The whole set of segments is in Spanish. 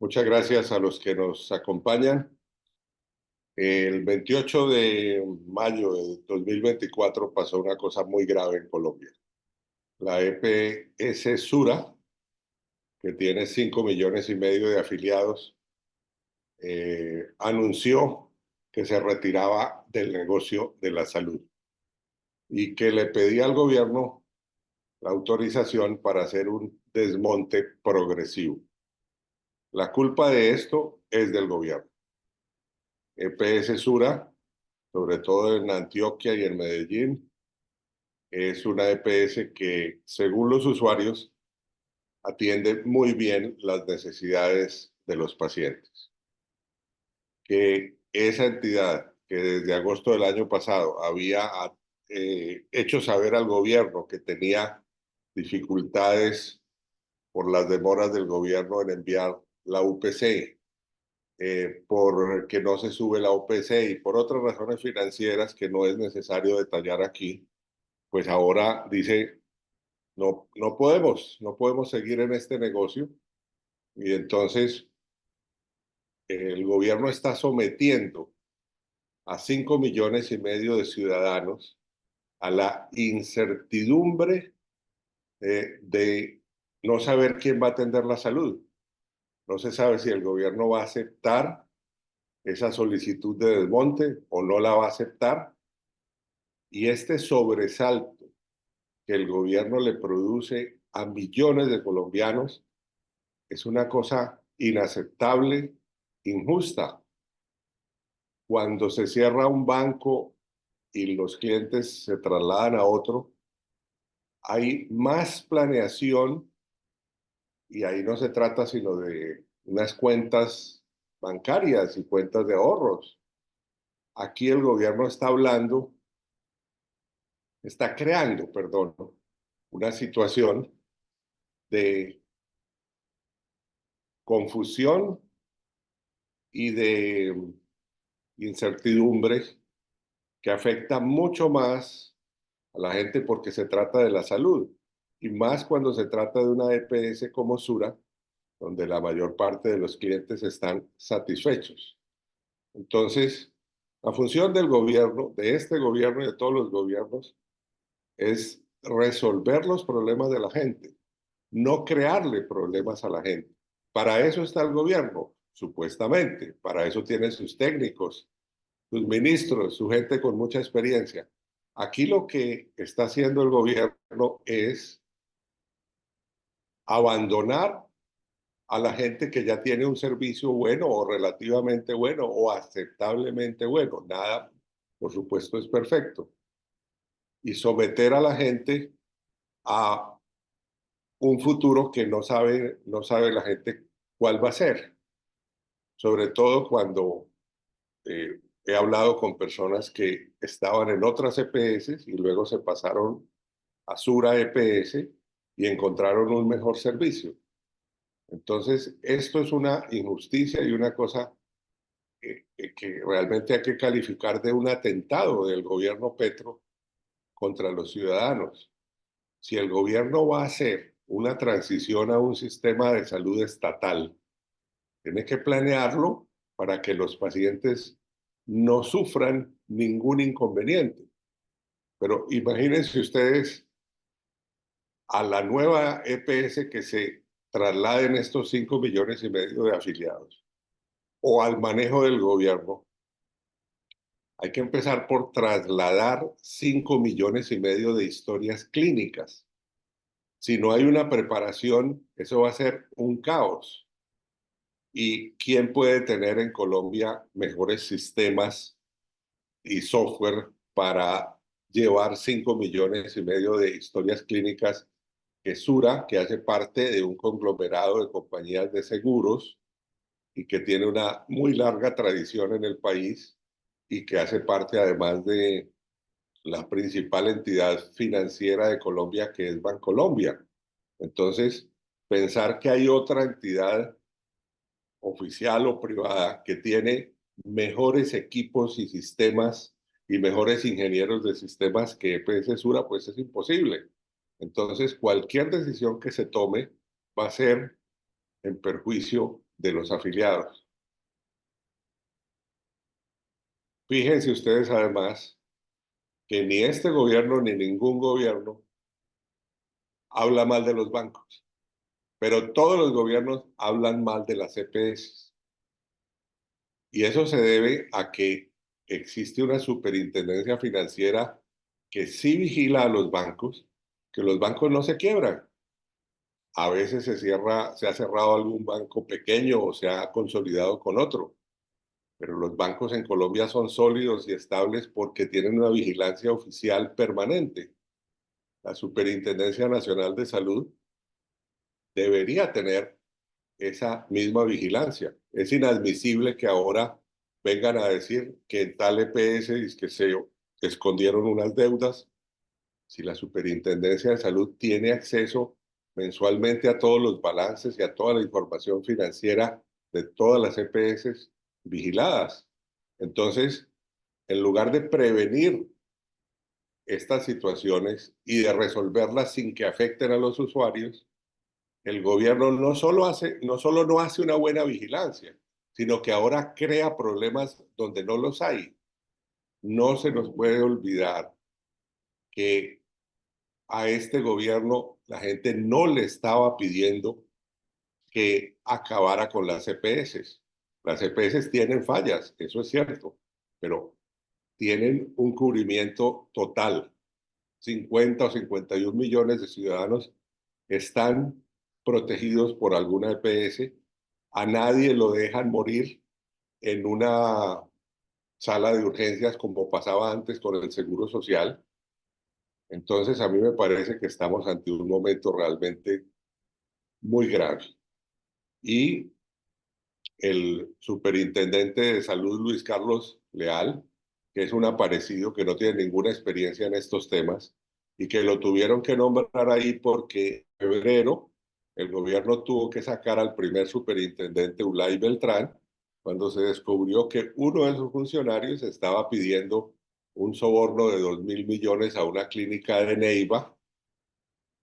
Muchas gracias a los que nos acompañan. El 28 de mayo de 2024 pasó una cosa muy grave en Colombia. La EPS Sura, que tiene 5,5 millones de afiliados, anunció que se retiraba del negocio de la salud y que le pedía al gobierno la autorización para hacer un desmonte progresivo. La culpa de esto es del gobierno. EPS Sura, sobre todo en Antioquia y en Medellín, es una EPS que, según los usuarios, atiende muy bien las necesidades de los pacientes. Que esa entidad que desde agosto del año pasado había hecho saber al gobierno que tenía dificultades por las demoras del gobierno en enviar la UPC, por que no se sube la OPC y por otras razones financieras que no es necesario detallar aquí, pues ahora dice, no, no podemos seguir en este negocio. Y entonces el gobierno está sometiendo a 5,5 millones de ciudadanos a la incertidumbre de no saber quién va a atender la salud. No se sabe si el gobierno va a aceptar esa solicitud de desmonte o no la va a aceptar. Y este sobresalto que el gobierno le produce a millones de colombianos es una cosa inaceptable, injusta. Cuando se cierra un banco y los clientes se trasladan a otro, hay más planeación y ahí no se trata sino de unas cuentas bancarias y cuentas de ahorros. Aquí el gobierno está hablando, está creando, perdón, una situación de confusión y de incertidumbre que afecta mucho más a la gente porque se trata de la salud y más cuando se trata de una EPS como Sura, donde la mayor parte de los clientes están satisfechos. Entonces, la función del gobierno, de este gobierno y de todos los gobiernos, es resolver los problemas de la gente, no crearle problemas a la gente. Para eso está el gobierno, supuestamente, para eso tiene sus técnicos, sus ministros, su gente con mucha experiencia. Aquí lo que está haciendo el gobierno es abandonar a la gente que ya tiene un servicio bueno o relativamente bueno o aceptablemente bueno. Nada, por supuesto, es perfecto. Y someter a la gente a un futuro que no sabe la gente cuál va a ser. Sobre todo cuando he hablado con personas que estaban en otras EPS y luego se pasaron a Sura EPS y encontraron un mejor servicio. Entonces, esto es una injusticia y una cosa que realmente hay que calificar de un atentado del gobierno Petro contra los ciudadanos. Si el gobierno va a hacer una transición a un sistema de salud estatal, tiene que planearlo para que los pacientes no sufran ningún inconveniente. Pero imagínense ustedes a la nueva EPS que se trasladen estos 5,5 millones de afiliados o al manejo del gobierno. Hay que empezar por trasladar 5,5 millones de historias clínicas. Si no hay una preparación, eso va a ser un caos. ¿Y quién puede tener en Colombia mejores sistemas y software para llevar 5,5 millones de historias clínicas que Sura, que hace parte de un conglomerado de compañías de seguros y que tiene una muy larga tradición en el país y que hace parte además de la principal entidad financiera de Colombia, que es Bancolombia? Entonces, pensar que hay otra entidad oficial o privada que tiene mejores equipos y sistemas y mejores ingenieros de sistemas que EPS Sura, pues es imposible. Entonces, cualquier decisión que se tome va a ser en perjuicio de los afiliados. Fíjense ustedes además que ni este gobierno ni ningún gobierno habla mal de los bancos, pero todos los gobiernos hablan mal de las EPS. Y eso se debe a que existe una superintendencia financiera que sí vigila a los bancos, que los bancos no se quiebran. A veces se ha cerrado algún banco pequeño o se ha consolidado con otro, pero los bancos en Colombia son sólidos y estables porque tienen una vigilancia oficial permanente. La Superintendencia Nacional de Salud debería tener esa misma vigilancia. Es inadmisible que ahora vengan a decir que en tal EPS es que se escondieron unas deudas. Si la Superintendencia de Salud tiene acceso mensualmente a todos los balances y a toda la información financiera de todas las EPS vigiladas. Entonces, en lugar de prevenir estas situaciones y de resolverlas sin que afecten a los usuarios, el gobierno no solo no hace una buena vigilancia, sino que ahora crea problemas donde no los hay. No se nos puede olvidar que a este gobierno la gente no le estaba pidiendo que acabara con las EPS. Las EPS tienen fallas, eso es cierto, pero tienen un cubrimiento total. 50 o 51 millones de ciudadanos están protegidos por alguna EPS. A nadie lo dejan morir en una sala de urgencias como pasaba antes con el Seguro Social. Entonces, a mí me parece que estamos ante un momento realmente muy grave. Y el superintendente de salud, Luis Carlos Leal, que es un aparecido que no tiene ninguna experiencia en estos temas y que lo tuvieron que nombrar ahí porque en febrero el gobierno tuvo que sacar al primer superintendente, Ulay Beltrán, cuando se descubrió que uno de sus funcionarios estaba pidiendo un soborno de 2.000 millones a una clínica de Neiva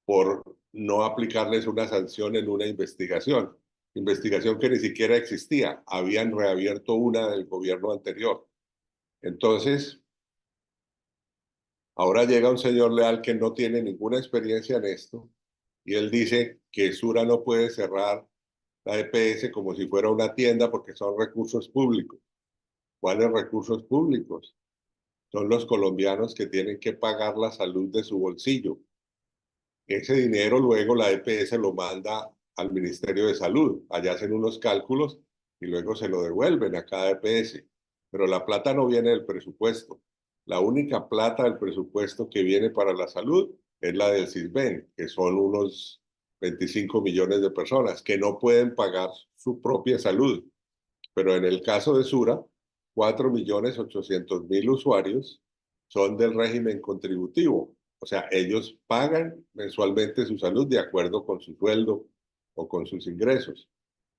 por no aplicarles una sanción en una investigación que ni siquiera existía, habían reabierto una del gobierno anterior. Entonces, ahora llega un señor Leal que no tiene ninguna experiencia en esto y él dice que Sura no puede cerrar la EPS como si fuera una tienda porque son recursos públicos. ¿Cuáles recursos públicos? Son los colombianos que tienen que pagar la salud de su bolsillo. Ese dinero luego la EPS lo manda al Ministerio de Salud. Allá hacen unos cálculos y luego se lo devuelven a cada EPS. Pero la plata no viene del presupuesto. La única plata del presupuesto que viene para la salud es la del CISBEN, que son unos 25 millones de personas que no pueden pagar su propia salud. Pero en el caso de Sura, 4.800.000 usuarios son del régimen contributivo. O sea, ellos pagan mensualmente su salud de acuerdo con su sueldo o con sus ingresos.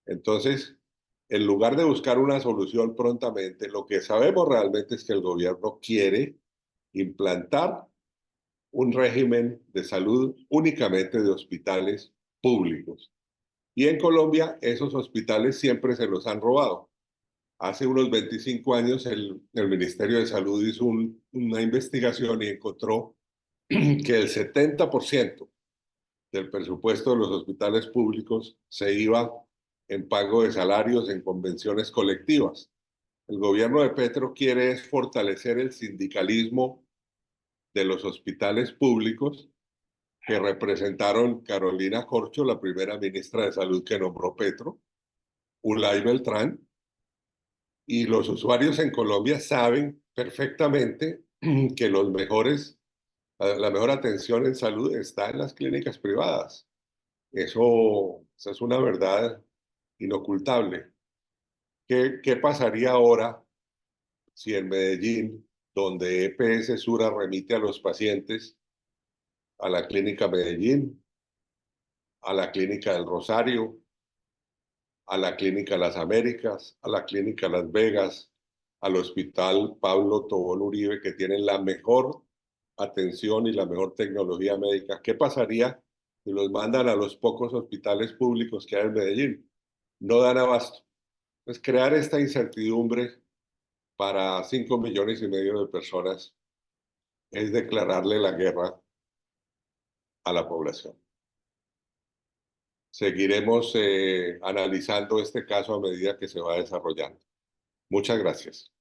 Entonces, en lugar de buscar una solución prontamente, lo que sabemos realmente es que el gobierno quiere implantar un régimen de salud únicamente de hospitales públicos. Y en Colombia, esos hospitales siempre se los han robado. Hace unos 25 años el Ministerio de Salud hizo una investigación y encontró que el 70% del presupuesto de los hospitales públicos se iba en pago de salarios en convenciones colectivas. El gobierno de Petro quiere es fortalecer el sindicalismo de los hospitales públicos que representaron Carolina Corcho, la primera ministra de Salud que nombró Petro, Ulay Beltrán, y los usuarios en Colombia saben perfectamente que la mejor atención en salud está en las clínicas privadas. Eso es una verdad inocultable. ¿Qué pasaría ahora si en Medellín, donde EPS Sura remite a los pacientes a la clínica Medellín, a la clínica del Rosario, a la clínica Las Américas, a la clínica Las Vegas, al hospital Pablo Tobón Uribe, que tienen la mejor atención y la mejor tecnología médica? ¿Qué pasaría si los mandan a los pocos hospitales públicos que hay en Medellín? no dan abasto. Pues crear esta incertidumbre para 5,5 millones de personas es declararle la guerra a la población. Seguiremos analizando este caso a medida que se va desarrollando. Muchas gracias.